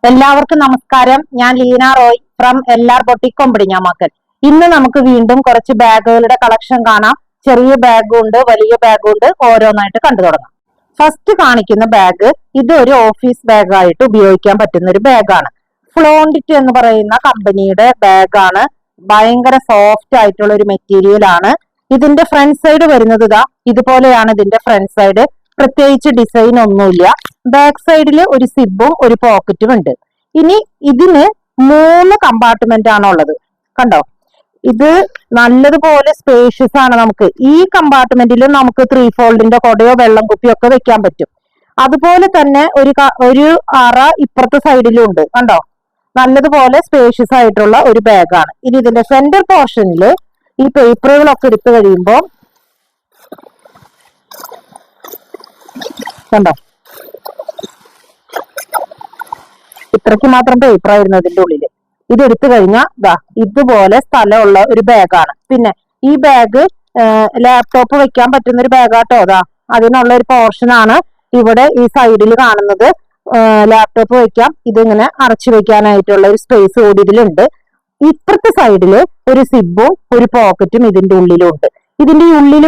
എല്ലാവർക്കും നമസ്കാരം. ഞാൻ Leena Roy from LR boutique Kombodinjamakkal. ഇന്ന് നമുക്ക് വീണ്ടും കുറച്ച് ബാഗുകളുടെ കളക്ഷൻ കാണാം. ചെറിയ ബാഗും ഉണ്ട്, വലിയ ബാഗും ഉണ്ട്. ഓരോന്നായിട്ട് കണ്ടു തുടങ്ങാം. ഫസ്റ്റ് കാണിക്കുന്ന ബാഗ് ഇത് ഒരു ഓഫീസ് ബാഗായിട്ട് ഉപയോഗിക്കാൻ പറ്റുന്ന ഒരു ബാഗാണ്. ഫ്ലോണ്ടിറ്റ് എന്ന് പറയുന്ന കമ്പനിയുടെ ബാഗാണ്. ഭയങ്കര സോഫ്റ്റ് ആയിട്ടുള്ള ഒരു മെറ്റീരിയൽ ആണ്. ഇതിന്റെ ഫ്രണ്ട് സൈഡ് വരുന്നത് ഇതുപോലെയാണ്. ഇതിന്റെ ഫ്രണ്ട് സൈഡ് പ്രത്യേകിച്ച് ഡിസൈൻ ഒന്നുമില്ല. ബാക്ക് സൈഡിൽ ഒരു സിബും ഒരു പോക്കറ്റും ഉണ്ട്. ഇനി ഇതിന് 3 കമ്പാർട്ട്മെന്റ് ആണ് ഉള്ളത്. കണ്ടോ, ഇത് നല്ലതുപോലെ സ്പേഷ്യസ് ആണ്. നമുക്ക് ഈ കമ്പാർട്ട്മെന്റിൽ നമുക്ക് 3 ഫോൾഡിന്റെ കൊടയോ വെള്ളം കുപ്പിയോ ഒക്കെ വെക്കാൻ പറ്റും. അതുപോലെ തന്നെ ഒരു അറ ഇപ്പുറത്തെ സൈഡിലും ഉണ്ട്. കണ്ടോ, നല്ലതുപോലെ സ്പേഷ്യസ് ആയിട്ടുള്ള ഒരു ബാഗാണ്. ഇനി ഇതിന്റെ സെന്റർ പോർഷനിൽ ഈ പേപ്പറുകളൊക്കെ എടുത്തു കഴിയുമ്പോൾ കണ്ടോ, ഇത്രയ്ക്ക് മാത്രം പേപ്പർ ആയിരുന്നു അതിന്റെ ഉള്ളില്. ഇത് എടുത്തു കഴിഞ്ഞാൽ ഇതുപോലെ സ്ഥലമുള്ള ഒരു ബാഗാണ്. പിന്നെ ഈ ബാഗ് ലാപ്ടോപ്പ് വെക്കാൻ പറ്റുന്ന ഒരു ബാഗാട്ടോ. അതിനുള്ള ഒരു പോർഷൻ ആണ് ഇവിടെ ഈ സൈഡിൽ കാണുന്നത്. ലാപ്ടോപ്പ് വെക്കാം. ഇതിങ്ങനെ അടച്ചു വെക്കാനായിട്ടുള്ള ഒരു സ്പേസ് കൂടി ഇതിലുണ്ട്. ഇപ്പുറത്തെ സൈഡില് ഒരു സിബും ഒരു പോക്കറ്റും ഇതിന്റെ ഉള്ളിലുണ്ട്. ഇതിന്റെ ഉള്ളിൽ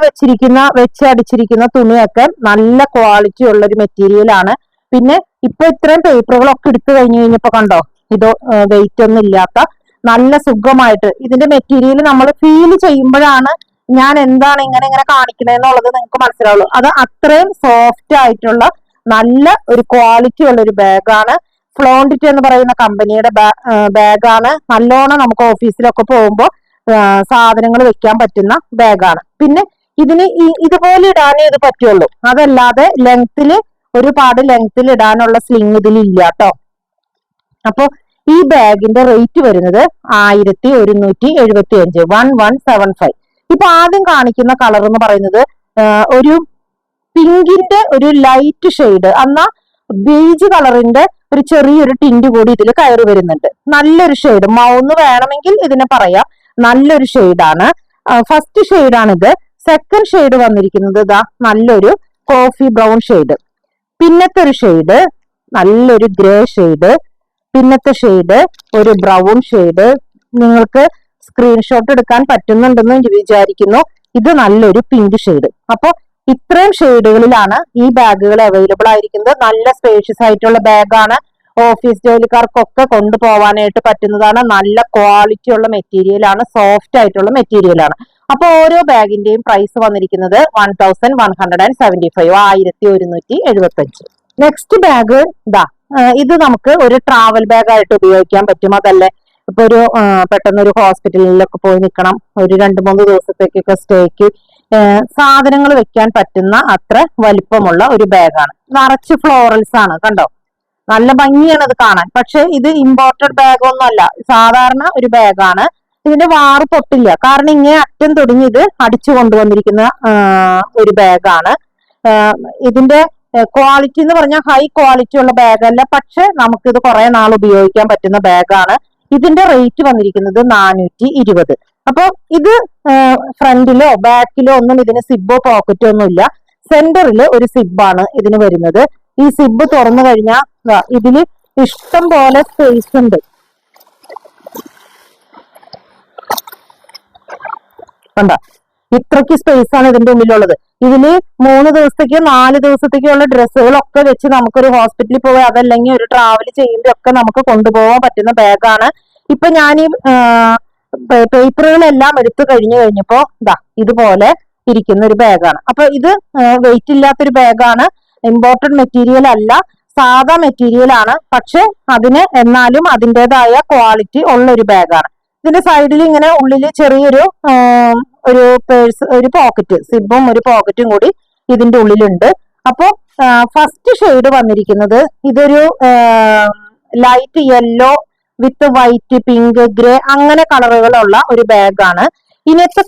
വെച്ചടിച്ചിരിക്കുന്ന തുണിയൊക്കെ നല്ല ക്വാളിറ്റി ഉള്ള ഒരു മെറ്റീരിയൽ ആണ്. പിന്നെ ഇപ്പൊ ഇത്രയും പേപ്പറുകളൊക്കെ എടുത്തു കഴിഞ്ഞപ്പോ കണ്ടോ, ഇത് വെയിറ്റ് ഒന്നും ഇല്ലാത്ത നല്ല സുഖമായിട്ട് ഇതിന്റെ മെറ്റീരിയൽ നമ്മൾ ഫീൽ ചെയ്യുമ്പോഴാണ് ഞാൻ എന്താണ് ഇങ്ങനെ കാണിക്കണെന്നുള്ളത് നിങ്ങൾക്ക് മനസ്സിലാവുള്ളൂ. അത് അത്രയും സോഫ്റ്റ് ആയിട്ടുള്ള നല്ല ഒരു ക്വാളിറ്റി ഉള്ള ഒരു ബാഗാണ്. ഫ്ലോണ്ടിറ്റ് എന്ന് പറയുന്ന കമ്പനിയുടെ ബാഗാണ്. നല്ലോണം നമുക്ക് ഓഫീസിലൊക്കെ പോകുമ്പോൾ സാധനങ്ങൾ വെക്കാൻ പറ്റുന്ന ബാഗാണ്. പിന്നെ ഇതിന് ഇതുപോലെ ഇടാനേ ഇത് പറ്റുള്ളൂ. അതല്ലാതെ ഒരുപാട് ലെങ്ത്തിൽ ഇടാനുള്ള സ്ലിങ് ഇതിലില്ല കേട്ടോ. അപ്പൊ ഈ ബാഗിന്റെ റേറ്റ് വരുന്നത് 1175, 1175. ഇപ്പൊ ആദ്യം കാണിക്കുന്ന കളർ എന്ന് പറയുന്നത് ഒരു പിങ്കിന്റെ ഒരു ലൈറ്റ് ഷെയ്ഡ്, എന്നാ ബേജ് കളറിന്റെ ഒരു ചെറിയൊരു ടിന്റ് കൂടി ഇതിൽ കയറി വരുന്നുണ്ട്. നല്ലൊരു ഷെയ്ഡ്, മൗന്ന് വേണമെങ്കിൽ ഇതിനെ പറയാം. നല്ലൊരു ഷെയ്ഡാണ്. ഫസ്റ്റ് ഷെയ്ഡാണിത്. സെക്കൻഡ് ഷെയ്ഡ് വന്നിരിക്കുന്നത് നല്ലൊരു കോഫി ബ്രൗൺ ഷെയ്ഡ്. പിന്നത്തെ ഒരു ഷെയ്ഡ് നല്ലൊരു ഗ്രേ ഷെയ്ഡ്. പിന്നത്തെ ഷെയ്ഡ് ഒരു ബ്രൗൺ ഷെയ്ഡ്. നിങ്ങൾക്ക് സ്ക്രീൻഷോട്ട് എടുക്കാൻ പറ്റുന്നുണ്ടെന്ന് വിചാരിക്കുന്നു. ഇത് നല്ലൊരു പിങ്ക് ഷെയ്ഡ്. അപ്പൊ ഇത്രയും ഷെയ്ഡുകളിലാണ് ഈ ബാഗുകൾ അവൈലബിൾ ആയിരിക്കുന്നത്. നല്ല സ്പേഷ്യസ് ആയിട്ടുള്ള ബാഗാണ്. ഓഫീസ് ജോലിക്കാർക്കൊക്കെ കൊണ്ടുപോകാനായിട്ട് പറ്റുന്നതാണ്. നല്ല ക്വാളിറ്റി ഉള്ള മെറ്റീരിയൽ ആണ്. സോഫ്റ്റ് ആയിട്ടുള്ള മെറ്റീരിയൽ ആണ്. അപ്പൊ ഓരോ ബാഗിന്റെയും പ്രൈസ് വന്നിരിക്കുന്നത് 1175, 1175. നെക്സ്റ്റ് ബാഗ് ഇത് നമുക്ക് ഒരു ട്രാവൽ ബാഗ് ആയിട്ട് ഉപയോഗിക്കാൻ പറ്റും. അതല്ലേ, ഇപ്പൊ പെട്ടെന്ന് ഒരു ഹോസ്പിറ്റലിലൊക്കെ പോയി നിൽക്കണം, ഒരു 2-3 ദിവസത്തേക്കൊക്കെ സ്റ്റേക്ക് സാധനങ്ങൾ വെക്കാൻ പറ്റുന്ന അത്ര വലിപ്പമുള്ള ഒരു ബാഗാണ്. നിറച്ച് ഫ്ലോറൽസ് ആണ്. കണ്ടോ, നല്ല ഭംഗിയാണ് ഇത് കാണാൻ. പക്ഷെ ഇത് ഇമ്പോർട്ടഡ് ബാഗ് ഒന്നും അല്ല, സാധാരണ ഒരു ബാഗാണ്. ഇതിന്റെ വാറ് പൊട്ടില്ല, കാരണം ഇങ്ങനെ അറ്റം തുടങ്ങി ഇത് അടിച്ചു കൊണ്ടുവന്നിരിക്കുന്ന ഒരു ബാഗാണ്. ഇതിന്റെ ക്വാളിറ്റി എന്ന് പറഞ്ഞാൽ ഹൈ ക്വാളിറ്റി ഉള്ള ബാഗല്ല, പക്ഷെ നമുക്കിത് കുറെ നാൾ ഉപയോഗിക്കാൻ പറ്റുന്ന ബാഗാണ്. ഇതിന്റെ റേറ്റ് വന്നിരിക്കുന്നത് 420. അപ്പൊ ഇത് ഫ്രണ്ടിലോ ബാക്കിലോ ഒന്നും ഇതിന് സിബോ പോക്കറ്റോ ഒന്നും ഇല്ല. സെന്ററിൽ ഒരു സിബാണ് ഇതിന് വരുന്നത്. ഈ സിബ് തുറന്നു കഴിഞ്ഞാൽ ഇതില് ഇഷ്ടം പോലെ സ്പേസ് ഉണ്ട്. കണ്ടോ, ഇത്രയ്ക്ക് സ്പേസ് ആണ് ഇതിന്റെ ഉള്ളിലുള്ളത്. ഇതില് 3 ദിവസത്തേക്കോ 4 ദിവസത്തേക്കോ ഉള്ള ഡ്രസ്സുകളൊക്കെ വെച്ച് നമുക്കൊരു ഹോസ്പിറ്റലിൽ പോയി, അതല്ലെങ്കിൽ ഒരു ട്രാവൽ ചെയ്യുമ്പോൾ ഒക്കെ നമുക്ക് കൊണ്ടുപോകാൻ പറ്റുന്ന ബാഗാണ്. ഇപ്പൊ ഞാൻ ഈ പേപ്പറുകളെല്ലാം എടുത്തു കഴിഞ്ഞപ്പോ ഇതുപോലെ ഇരിക്കുന്ന ഒരു ബാഗാണ്. അപ്പൊ ഇത് വെയിറ്റ് ഇല്ലാത്തൊരു ബാഗാണ്. ഇമ്പോർട്ടഡ് മെറ്റീരിയൽ അല്ല, സാധാ മെറ്റീരിയൽ ആണ്. പക്ഷെ എന്നാലും അതിൻ്റെതായ ക്വാളിറ്റി ഉള്ള ഒരു ബാഗാണ്. ഇതിന്റെ സൈഡിൽ ഇങ്ങനെ ഉള്ളില് ചെറിയൊരു ഒരു പോക്കറ്റ്, സിബും ഒരു പോക്കറ്റും കൂടി ഇതിന്റെ ഉള്ളിലുണ്ട്. അപ്പൊ ഫസ്റ്റ് ഷെയ്ഡ് വന്നിരിക്കുന്നത് ഇതൊരു ലൈറ്റ് യെല്ലോ വിത്ത് വൈറ്റ്, പിങ്ക്, ഗ്രേ അങ്ങനെ കളറുകളുള്ള ഒരു ബാഗാണ്. ഇനിയത്തെ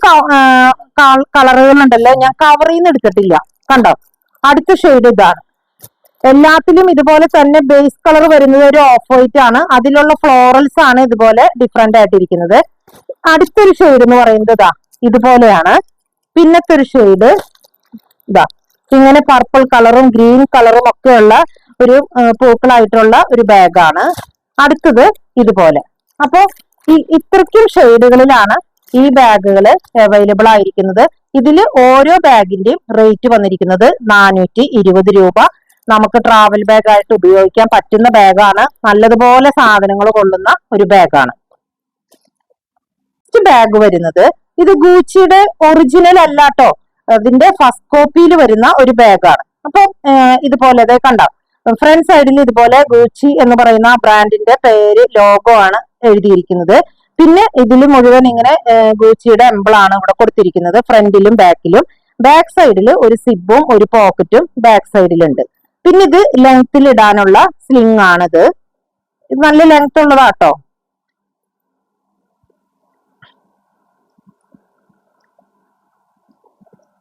കളറുകൾ ഉണ്ടല്ലോ, ഞാൻ കവറിൽ നിന്ന് എടുത്തിട്ടില്ല. കണ്ടോ, അടുത്ത ഷെയ്ഡ് ഇതാണ്. എല്ലാത്തിലും ഇതുപോലെ തന്നെ ബേസ് കളർ വരുന്നത് ഒരു ഓഫ് വൈറ്റ് ആണ്. അതിലുള്ള ഫ്ലോറൽസ് ആണ് ഇതുപോലെ ഡിഫറെന്റ് ആയിട്ടിരിക്കുന്നത്. അടുത്തൊരു ഷെയ്ഡ് എന്ന് പറയുന്നത് ഇതുപോലെയാണ്. പിന്നത്തെ ഒരു ഷെയ്ഡ് ഇങ്ങനെ പർപ്പിൾ കളറും ഗ്രീൻ കളറും ഒക്കെ ഉള്ള ഒരു പൂക്കളായിട്ടുള്ള ഒരു ബാഗാണ്. അടുത്തത് ഇതുപോലെ. അപ്പോ ഇത്രയ്ക്കും ഷെയ്ഡുകളിലാണ് ഈ ബാഗുകൾ അവൈലബിൾ ആയിരിക്കുന്നത്. ഇതിൽ ഓരോ ബാഗിന്റെയും റേറ്റ് വന്നിരിക്കുന്നത് 420 രൂപ. നമുക്ക് ട്രാവൽ ബാഗ് ആയിട്ട് ഉപയോഗിക്കാൻ പറ്റുന്ന ബാഗാണ്. നല്ലതുപോലെ സാധനങ്ങൾ കൊള്ളുന്ന ഒരു ബാഗാണ്. ബാഗ് വരുന്നത് ഇത് ഗൂച്ചിയുടെ ഒറിജിനൽ അല്ലാട്ടോ, അതിന്റെ ഫസ്റ്റ് കോപ്പിയിൽ വരുന്ന ഒരു ബാഗാണ്. അപ്പൊ ഇതുപോലെ കണ്ട ഫ്രണ്ട് സൈഡിൽ ഇതുപോലെ ഗൂച്ചി എന്ന് പറയുന്ന ബ്രാൻഡിന്റെ പേര്, ലോഗോ ആണ് എഴുതിയിരിക്കുന്നത്. പിന്നെ ഇതിൽ മുഴുവൻ ഇങ്ങനെ ഗൂച്ചിയുടെ എംബിളാണ് ഇവിടെ കൊടുത്തിരിക്കുന്നത്, ഫ്രണ്ടിലും ബാക്കിലും. ബാക്ക് സൈഡിൽ ഒരു സിബും ഒരു പോക്കറ്റും ബാക്ക് സൈഡിലുണ്ട്. പിന്നെ ഇത് ലെങ്ത്തിൽ ഇടാനുള്ള സ്ലിംഗ് ആണിത്. ഇത് നല്ല ലെങ്ത് ഉള്ളതാട്ടോ.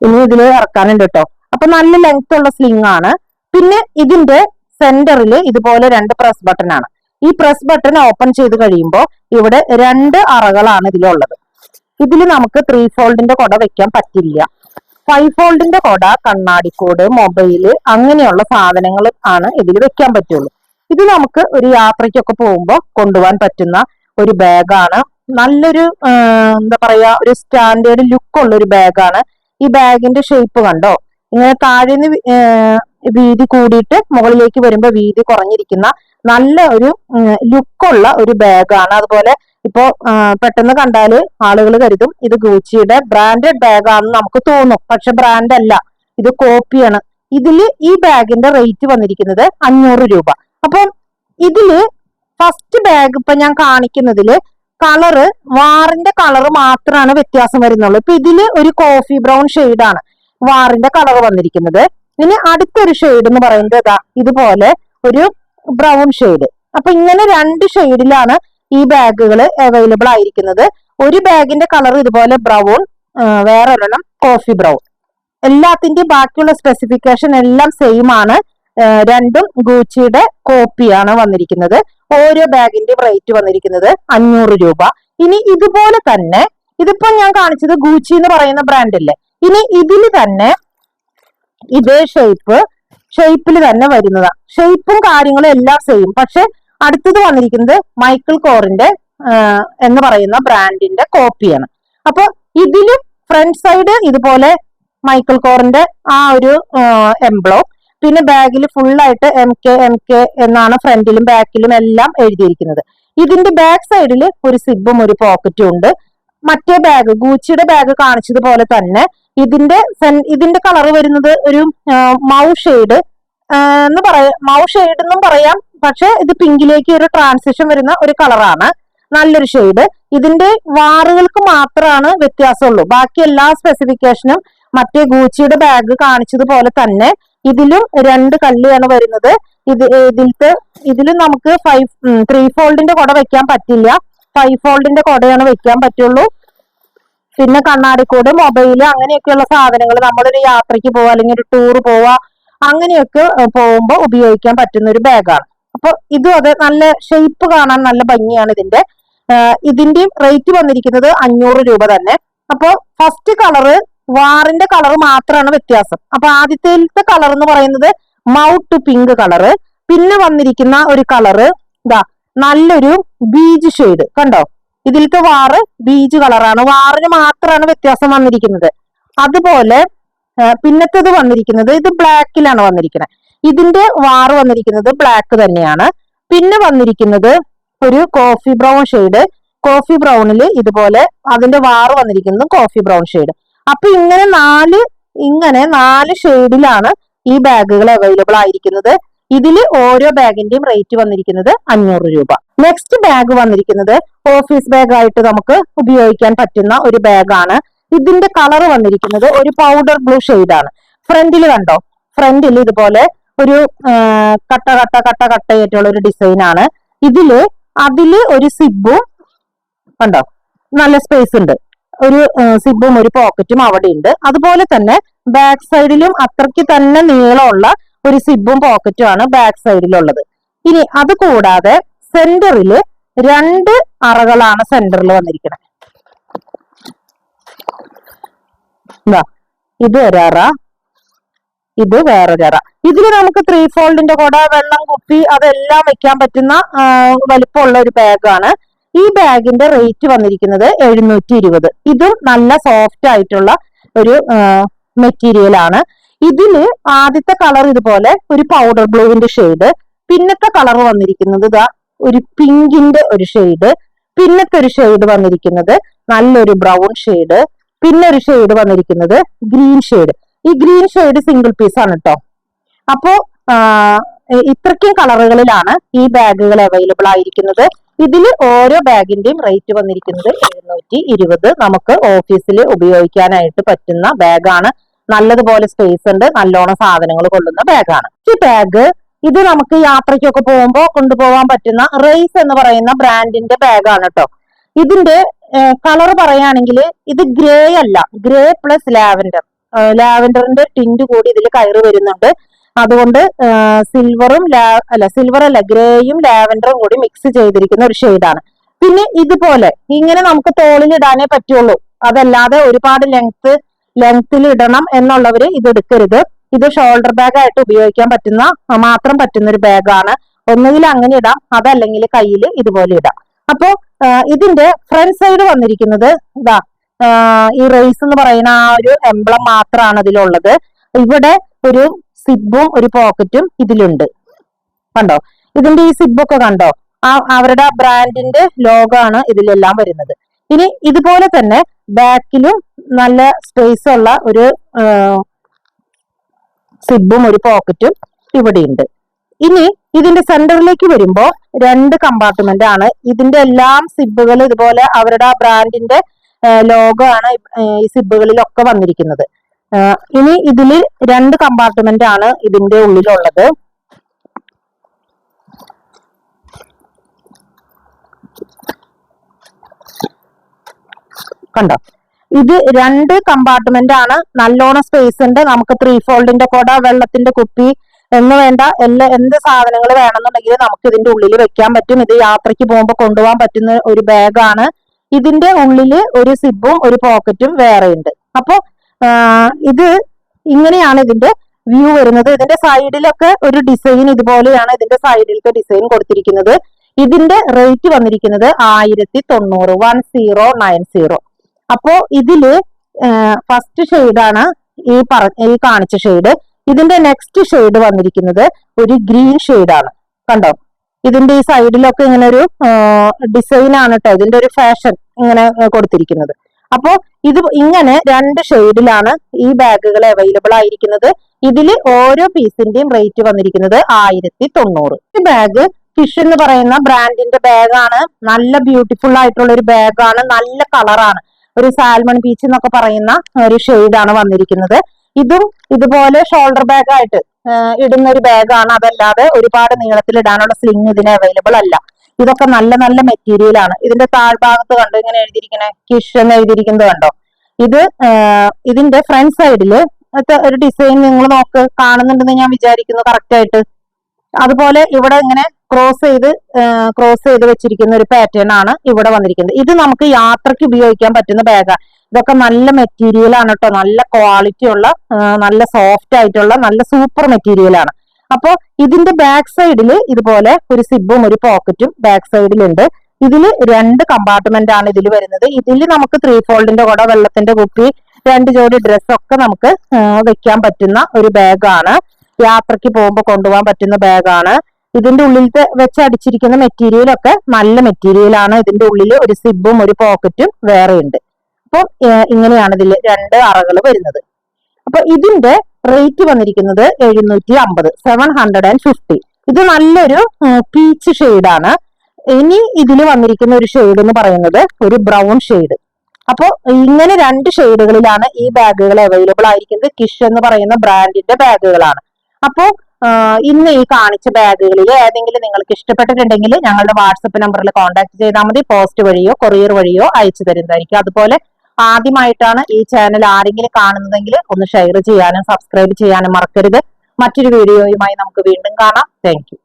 ഇനി ഇതിൽ ഇറക്കാനുണ്ട് കേട്ടോ. അപ്പൊ നല്ല ലെങ്ത് ഉള്ള സ്ലിംഗ് ആണ്. പിന്നെ ഇതിന്റെ സെന്ററിൽ ഇതുപോലെ 2 പ്രസ് ബട്ടൺ ആണ്. ഈ പ്രസ് ബട്ടൺ ഓപ്പൺ ചെയ്ത് കഴിയുമ്പോൾ ഇവിടെ 2 അറകളാണ് ഇതിലുള്ളത്. ഇതിൽ നമുക്ക് 3 ഫോൾഡിന്റെ കൊട വെക്കാൻ പറ്റില്ല. 5 ഫോൾഡിന്റെ കൊട, കണ്ണാടിക്കോട്, മൊബൈല് അങ്ങനെയുള്ള സാധനങ്ങൾ ആണ് ഇതിൽ വെക്കാൻ പറ്റുള്ളൂ. ഇത് നമുക്ക് ഒരു യാത്രയ്ക്കൊക്കെ പോകുമ്പോൾ കൊണ്ടുപോകാൻ പറ്റുന്ന ഒരു ബാഗാണ്. നല്ലൊരു എന്താ പറയാ, ഒരു സ്റ്റാൻഡേർഡ് ലുക്ക് ഉള്ള ഒരു ബാഗാണ്. ഈ ബാഗിന്റെ ഷേപ്പ് കണ്ടോ, ഇങ്ങനെ താഴേന്ന് വീതി കൂടിയിട്ട് മുകളിലേക്ക് വരുമ്പോൾ വീതി കുറഞ്ഞിരിക്കുന്ന നല്ല ഒരു ലുക്കുള്ള ഒരു ബാഗാണ്. അതുപോലെ ഇപ്പോ പെട്ടെന്ന് കണ്ടാല് ആളുകൾ കരുതും ഇത് ഗൂച്ചിയുടെ ബ്രാൻഡഡ് ബാഗാണെന്ന് നമുക്ക് തോന്നും. പക്ഷെ ബ്രാൻഡ് അല്ല, ഇത് കോപ്പിയാണ്. ഇതില് ഈ ബാഗിന്റെ റേറ്റ് വന്നിരിക്കുന്നത് 500 രൂപ. അപ്പം ഇതില് ഫസ്റ്റ് ബാഗ് ഇപ്പൊ ഞാൻ കാണിക്കുന്നതില് കളറ്, വാറിന്റെ കളറ് മാത്രമാണ് വ്യത്യാസം വരുന്നുള്ളൂ. ഇപ്പൊ ഇതില് ഒരു കോഫി ബ്രൗൺ ഷെയ്ഡാണ് വാറിന്റെ കളർ വന്നിരിക്കുന്നത്. ഇനി അടുത്തൊരു ഷെയ്ഡ് എന്ന് പറയുന്നത് ഇതുപോലെ ഒരു ബ്രൗൺ ഷെയ്ഡ്. അപ്പൊ ഇങ്ങനെ 2 ഷെയ്ഡിലാണ് ഈ ബാഗുകൾ അവൈലബിൾ ആയിരിക്കുന്നത്. ഒരു ബാഗിന്റെ കളർ ഇതുപോലെ ബ്രൗൺ, വേറെ ഒരെണ്ണം കോഫി ബ്രൗൺ. എല്ലാത്തിന്റെയും ബാക്കിയുള്ള സ്പെസിഫിക്കേഷൻ എല്ലാം സെയിം ആണ്. രണ്ടും ഗൂച്ചിയുടെ കോപ്പിയാണ് വന്നിരിക്കുന്നത്. ഓരോ ബാഗിന്റെ റേറ്റ് വന്നിരിക്കുന്നത് 500 രൂപ. ഇനി ഇതുപോലെ തന്നെ ഇതിപ്പോ ഞാൻ കാണിച്ചത് ഗൂച്ചി എന്ന് പറയുന്ന ബ്രാൻഡ് അല്ലേ. ഇനി ഇതിൽ തന്നെ ഇതേ ഷേപ്പിൽ തന്നെ വരുന്നതാ. ഷേപ്പും കാര്യങ്ങളും എല്ലാം സെയിം. പക്ഷെ അടുത്തത് വന്നിരിക്കുന്നത് മൈക്കിൾ കോറിന്റെ എന്ന് പറയുന്ന ബ്രാൻഡിന്റെ കോപ്പിയാണ്. അപ്പൊ ഇതില് ഫ്രണ്ട് സൈഡ് ഇതുപോലെ മൈക്കിൾ കോറിന്റെ ആ ഒരു എംബ്ലോ, പിന്നെ ബാഗിൽ ഫുള്ളായിട്ട് MK എന്നാണ് ഫ്രണ്ടിലും ബാക്കിലും എല്ലാം എഴുതിയിരിക്കുന്നത്. ഇതിന്റെ ബാക്ക് സൈഡിൽ ഒരു സിബും ഒരു പോക്കറ്റും ഉണ്ട്. മറ്റേ ബാഗ് ഗൂച്ചിയുടെ ബാഗ് കാണിച്ചതുപോലെ തന്നെ ഇതിന്റെ കളർ വരുന്നത് ഒരു മൗ ഷെയ്ഡ് എന്നും പറയാം. പക്ഷെ ഇത് പിങ്കിലേക്ക് ഒരു ട്രാൻസിഷൻ വരുന്ന ഒരു കളറാണ്, നല്ലൊരു ഷെയ്ഡ്. ഇതിന്റെ വാറുകൾക്ക് മാത്രമാണ് വ്യത്യാസമുള്ളൂ. ബാക്കി എല്ലാ സ്പെസിഫിക്കേഷനും മറ്റേ ഗൂച്ചിയുടെ ബാഗ് കാണിച്ചതുപോലെ തന്നെ ഇതിലും 2 കല്ലിയാണ് വരുന്നത്. ഇതിലും നമുക്ക് 3 ഫോൾഡിന്റെ കൊട വെക്കാൻ പറ്റില്ല. 5 ഫോൾഡിന്റെ കൊടയാണ് വെക്കാൻ പറ്റുള്ളൂ. പിന്നെ കണ്ണാടിക്കൂട്, മൊബൈല് അങ്ങനെയൊക്കെയുള്ള സാധനങ്ങൾ നമ്മളൊരു യാത്രയ്ക്ക് പോവാ അല്ലെങ്കിൽ ഒരു ടൂർ പോവാ അങ്ങനെയൊക്കെ പോകുമ്പോൾ ഉപയോഗിക്കാൻ പറ്റുന്ന ഒരു ബാഗാണ്. അപ്പൊ ഇതും അതെ, നല്ല ഷേപ്പ് കാണാൻ നല്ല ഭംഗിയാണ് ഇതിന്റെ. ഇതിന്റെയും റേറ്റ് വന്നിരിക്കുന്നത് 500 രൂപ തന്നെ. അപ്പൊ ഫസ്റ്റ് കളറ് വാറിന്റെ കളർ മാത്രമാണ് വ്യത്യാസം. അപ്പൊ ആദ്യത്തെ കളർ എന്ന് പറയുന്നത് മൗട്ട് പിങ്ക് കളറ്. പിന്നെ വന്നിരിക്കുന്ന ഒരു കളറ് നല്ലൊരു ബീജ് ഷെയ്ഡ് കണ്ടോ. ഇതിലത്തെ വാറ് ബീജ് കളറാണ്, വാറിന് മാത്രമാണ് വ്യത്യാസം വന്നിരിക്കുന്നത്. അതുപോലെ പിന്നത്തേത് വന്നിരിക്കുന്നത് ഇത് ബ്ലാക്കിലാണ് വന്നിരിക്കുന്നത്. ഇതിന്റെ വാറ് വന്നിരിക്കുന്നത് ബ്ലാക്ക് തന്നെയാണ്. പിന്നെ വന്നിരിക്കുന്നത് ഒരു കോഫി ബ്രൗൺ ഷെയ്ഡ്. കോഫി ബ്രൗണില് ഇതുപോലെ അതിന്റെ വാറ് വന്നിരിക്കുന്നത് കോഫി ബ്രൗൺ ഷെയ്ഡ്. അപ്പൊ ഇങ്ങനെ 4 ഷെയ്ഡിലാണ് ഈ ബാഗുകൾ അവൈലബിൾ ആയിരിക്കുന്നത്. ഇതില് ഓരോ ബാഗിന്റെയും റേറ്റ് വന്നിരിക്കുന്നത് 500 രൂപ. നെക്സ്റ്റ് ബാഗ് വന്നിരിക്കുന്നത് ഓഫീസ് ബാഗ് ആയിട്ട് നമുക്ക് ഉപയോഗിക്കാൻ പറ്റുന്ന ഒരു ബാഗാണ്. ഇതിന്റെ കളർ വന്നിരിക്കുന്നത് ഒരു പൗഡർ ബ്ലൂ ഷെയ്ഡാണ്. ഫ്രണ്ടിൽ കണ്ടോ, ഫ്രണ്ടിൽ ഇതുപോലെ ഒരു കട്ടയായിട്ടുള്ള ഒരു ഡിസൈൻ ആണ്. അതില് ഒരു സിബും കണ്ടോ, നല്ല സ്പേസ് ഉണ്ട്. ഒരു സിബും ഒരു പോക്കറ്റും അവിടെ ഉണ്ട്. അതുപോലെ തന്നെ ബാക്ക് സൈഡിലും അത്രയ്ക്ക് തന്നെ നീളമുള്ള ഒരു സിബും പോക്കറ്റും ആണ് ബാക്ക് സൈഡിലുള്ളത്. ഇനി അത് കൂടാതെ സെന്ററിൽ 2 അറകളാണ് സെന്ററിൽ വന്നിരിക്കുന്നത്. ഇത് ഒരറ, ഇത് വേറൊരറ. ഇതിൽ നമുക്ക് 3 ഫോൾഡിന്റെ കുട, വെള്ളം, കുപ്പി അതെല്ലാം വെക്കാൻ പറ്റുന്ന വലിപ്പമുള്ള ഒരു ബാഗാണ്. ഈ ബാഗിന്റെ റേറ്റ് വന്നിരിക്കുന്നത് 720. ഇതും നല്ല സോഫ്റ്റ് ആയിട്ടുള്ള ഒരു മെറ്റീരിയൽ ആണ്. ഇതില് ആദ്യത്തെ കളർ ഇതുപോലെ ഒരു പൗഡർ ബ്ലൂവിന്റെ ഷെയ്ഡ്, പിന്നത്തെ കളർ വന്നിരിക്കുന്നത് ഇതാ ഒരു പിങ്കിന്റെ ഒരു ഷെയ്ഡ്, പിന്നത്തെ ഒരു ഷെയ്ഡ് വന്നിരിക്കുന്നത് നല്ലൊരു ബ്രൗൺ ഷെയ്ഡ്, പിന്നെ ഒരു ഷെയ്ഡ് വന്നിരിക്കുന്നത് ഗ്രീൻ ഷെയ്ഡ്. ഈ ഗ്രീൻ ഷെയ്ഡ് സിംഗിൾ പീസ് ആണ് കേട്ടോ. അപ്പോ ഇത്രയ്ക്കും കളറുകളിലാണ് ഈ ബാഗുകൾ അവൈലബിൾ ആയിരിക്കുന്നത്. ഇതിൽ ഓരോ ബാഗിന്റെയും റേറ്റ് വന്നിരിക്കുന്നത് 720. നമുക്ക് ഓഫീസിൽ ഉപയോഗിക്കാനായിട്ട് പറ്റുന്ന ബാഗാണ്. നല്ലതുപോലെ സ്പേസ് ഉണ്ട്, നല്ലോണം സാധനങ്ങൾ കൊള്ളുന്ന ബാഗാണ് ഈ ബാഗ്. ഇത് നമുക്ക് യാത്രയ്ക്കൊക്കെ പോകുമ്പോൾ കൊണ്ടുപോകാൻ പറ്റുന്ന റേസ് എന്ന് പറയുന്ന ബ്രാൻഡിന്റെ ബാഗാണ് കേട്ടോ. ഇതിന്റെ കളർ പറയുകയാണെങ്കിൽ ഇത് ഗ്രേ അല്ല, ഗ്രേ പ്ലസ് ലാവൻഡർ, ലാവൻഡറിന്റെ ടിന്റ് കൂടി ഇതിൽ കയറി വരുന്നുണ്ട്. അതുകൊണ്ട് സിൽവർ അല്ല ഗ്രേയും ലാവൻഡറും കൂടി മിക്സ് ചെയ്തിരിക്കുന്ന ഒരു ഷെയ്ഡാണ്. പിന്നെ ഇതുപോലെ ഇങ്ങനെ നമുക്ക് തോളിൽ ഇടാനേ പറ്റുള്ളൂ, അതല്ലാതെ ഒരുപാട് ലെങ്ത്തിൽ ഇടണം എന്നുള്ളവര് ഇത് എടുക്കരുത്. ഇത് ഷോൾഡർ ബാഗ് ആയിട്ട് ഉപയോഗിക്കാൻ മാത്രം പറ്റുന്ന ഒരു ബാഗാണ്. ഒന്നുകിൽ അങ്ങനെ ഇടാം, അതല്ലെങ്കിൽ കയ്യിൽ ഇതുപോലെ ഇടാം. അപ്പോ ഇതിന്റെ ഫ്രണ്ട് സൈഡ് വന്നിരിക്കുന്നത് ഇതാ ഈ റേസ് എന്ന് പറയുന്ന ആ ഒരു എംബ്ലം മാത്രമാണ് ഇതിലുള്ളത്. ഇവിടെ ഒരു സിബും ഒരു പോക്കറ്റും ഇതിലുണ്ട്, കണ്ടോ? ഇതിന്റെ ഈ സിബൊക്കെ കണ്ടോ? അവരുടെ ബ്രാൻഡിന്റെ ലോഗോ ആണ് ഇതിലെല്ലാം വരുന്നത്. ഇനി ഇതുപോലെ തന്നെ ബാക്കിലും നല്ല സ്പേസ് ഉള്ള ഒരു സിബും ഒരു പോക്കറ്റും ഇവിടെ ഉണ്ട്. ഇനി ഇതിന്റെ സെന്ററിലേക്ക് വരുമ്പോ 2 കമ്പാർട്ട്മെന്റ് ആണ്. ഇതിന്റെ എല്ലാം സിബുകൾ ഇതുപോലെ അവരുടെ ബ്രാൻഡിന്റെ ലോഗോ ആണ് ഈ സിബുകളിലൊക്കെ വന്നിരിക്കുന്നത്. ഇനി ഇതില് 2 കമ്പാർട്ട്മെന്റ് ആണ് ഇതിന്റെ ഉള്ളിലുള്ളത്. കണ്ടോ? ഇത് 2 കമ്പാർട്ട്മെന്റ് ആണ്. നല്ലോണം സ്പേസ് ഉണ്ട്. നമുക്ക് 3 ഫോൾഡിന്റെ കുട, വെള്ളത്തിന്റെ കുപ്പി എന്ന് വേണ്ട എന്ത് സാധനങ്ങൾ വേണമെന്നുണ്ടെങ്കിൽ നമുക്ക് ഇതിന്റെ ഉള്ളിൽ വെക്കാൻ പറ്റും. ഇത് യാത്രയ്ക്ക് പോകുമ്പോൾ കൊണ്ടുപോകാൻ പറ്റുന്ന ഒരു ബാഗാണ്. ഇതിന്റെ ഉള്ളില് ഒരു സിബും ഒരു പോക്കറ്റും വേറെ ഉണ്ട്. അപ്പൊ ഇത് ഇങ്ങനെയാണ് ഇതിന്റെ വ്യൂ വരുന്നത്. ഇതിന്റെ സൈഡിലൊക്കെ ഒരു ഡിസൈൻ ഇതുപോലെയാണ് ഇതിന്റെ സൈഡിലത്തെ ഡിസൈൻ കൊടുത്തിരിക്കുന്നത്. ഇതിന്റെ റേറ്റ് വന്നിരിക്കുന്നത് 1090, 1090. അപ്പോ ഇതില് ഫസ്റ്റ് ഷെയ്ഡാണ് ഈ കാണിച്ച ഷെയ്ഡ്. ഇതിന്റെ നെക്സ്റ്റ് ഷെയ്ഡ് വന്നിരിക്കുന്നത് ഒരു ഗ്രീൻ ഷെയ്ഡാണ്. കണ്ടോ? ഇതിന്റെ ഈ സൈഡിലൊക്കെ ഇങ്ങനെ ഒരു ഡിസൈൻ ആണ് കേട്ടോ. ഇതിന്റെ ഒരു ഫാഷൻ ഇങ്ങനെ കൊടുത്തിരിക്കുന്നത്. അപ്പോ ഇത് ഇങ്ങനെ 2 ഷെയ്ഡിലാണ് ഈ ബാഗുകൾ അവൈലബിൾ ആയിരിക്കുന്നത്. ഇതില് ഓരോ പീസിന്റെയും റേറ്റ് വന്നിരിക്കുന്നത് 1090. ഈ ബാഗ് ഫിഷ് എന്ന് പറയുന്ന ബ്രാൻഡിന്റെ ബാഗാണ്. നല്ല ബ്യൂട്ടിഫുൾ ആയിട്ടുള്ള ഒരു ബാഗാണ്. നല്ല കളറാണ്. ഒരു സാൽമൺ പീച്ച് എന്നൊക്കെ പറയുന്ന ഒരു ഷെയ്ഡാണ് വന്നിരിക്കുന്നത്. ഇതും ഇതുപോലെ ഷോൾഡർ ബാഗ് ആയിട്ട് ഇടുന്ന ഒരു ബാഗാണ്. അതല്ലാതെ ഒരുപാട് നീളത്തിൽ ഇടാനുള്ള സ്ലിങ് ഇതിന് അവൈലബിൾ അല്ല. ഇതൊക്കെ നല്ല നല്ല മെറ്റീരിയൽ ആണ്. ഇതിന്റെ താഴ്ഭാഗത്ത് കണ്ടോ ഇങ്ങനെ എഴുതിയിരിക്കണേ, കിഷ് എന്ന് എഴുതിയിരിക്കുന്നത് കണ്ടോ? ഇതിന്റെ ഫ്രണ്ട് സൈഡില് ഒരു ഡിസൈൻ നിങ്ങൾ കാണുന്നുണ്ടെന്ന് ഞാൻ വിചാരിക്കുന്നു കറക്റ്റ് ആയിട്ട്. അതുപോലെ ഇവിടെ ഇങ്ങനെ ക്രോസ് ചെയ്ത് വെച്ചിരിക്കുന്ന ഒരു പാറ്റേൺ ആണ് ഇവിടെ വന്നിരിക്കുന്നത്. ഇത് നമുക്ക് യാത്രയ്ക്ക് ഉപയോഗിക്കാൻ പറ്റുന്ന ബാഗാണ്. ഇതൊക്കെ നല്ല മെറ്റീരിയൽ ആണ് കേട്ടോ. നല്ല ക്വാളിറ്റി ഉള്ള, നല്ല സോഫ്റ്റ് ആയിട്ടുള്ള നല്ല സൂപ്പർ മെറ്റീരിയൽ ആണ്. അപ്പോ ഇതിന്റെ ബാക്ക് സൈഡിൽ ഇതുപോലെ ഒരു സിബും ഒരു പോക്കറ്റും ബാക്ക് സൈഡിലുണ്ട്. ഇതിൽ 2 കമ്പാർട്ട്മെന്റ് ആണ് ഇതിൽ വരുന്നത്. ഇതിൽ നമുക്ക് 3 ഫോൾഡിന്റെ കുട, വെള്ളത്തിന്റെ കുപ്പി, 2 ജോഡി ഡ്രസ്സൊക്കെ നമുക്ക് വെക്കാൻ പറ്റുന്ന ഒരു ബാഗാണ്. യാത്രയ്ക്ക് പോകുമ്പോൾ കൊണ്ടുപോകാൻ പറ്റുന്ന ബാഗാണ്. ഇതിന്റെ ഉള്ളിലത്തെ വെച്ചടിച്ചിരിക്കുന്ന മെറ്റീരിയൽ ഒക്കെ നല്ല മെറ്റീരിയൽ ആണ്. ഇതിന്റെ ഉള്ളിൽ ഒരു സിബും ഒരു പോക്കറ്റും വേറെ ഉണ്ട്. അപ്പൊ ഇങ്ങനെയാണ് ഇതിൽ 2 അറകൾ വരുന്നത്. അപ്പൊ ഇതിന്റെ റേറ്റ് വന്നിരിക്കുന്നത് 750, 750. ഇത് നല്ലൊരു പീച്ച് ഷെയ്ഡാണ്. ഇനി ഇതിൽ വന്നിരിക്കുന്ന ഒരു ഷെയ്ഡ് എന്ന് പറയുന്നത് ഒരു ബ്രൗൺ ഷെയ്ഡ്. അപ്പോ ഇങ്ങനെ 2 ഷെയ്ഡുകളിലാണ് ഈ ബാഗുകൾ അവൈലബിൾ ആയിരിക്കുന്നത്. കിഷ് എന്ന് പറയുന്ന ബ്രാൻഡിന്റെ ബാഗുകളാണ്. അപ്പോ ഇന്ന് ഈ കാണിച്ച ബാഗുകളിൽ ഏതെങ്കിലും നിങ്ങൾക്ക് ഇഷ്ടപ്പെട്ടിട്ടുണ്ടെങ്കിൽ ഞങ്ങളുടെ വാട്സപ്പ് നമ്പറിൽ കോൺടാക്ട് ചെയ്താൽ മതി. പോസ്റ്റ് വഴിയോ കൊറിയർ വഴിയോ അയച്ചു തരുന്നതായിരിക്കും. അതുപോലെ ആദ്യമായിട്ടാണ് ഈ ചാനൽ ആരെങ്കിലും കാണുന്നതെങ്കിൽ ഒന്ന് ഷെയർ ചെയ്യാനും സബ്സ്ക്രൈബ് ചെയ്യാനും മറക്കരുത്. മറ്റൊരു വീഡിയോയുമായി നമുക്ക് വീണ്ടും കാണാം. Thank you.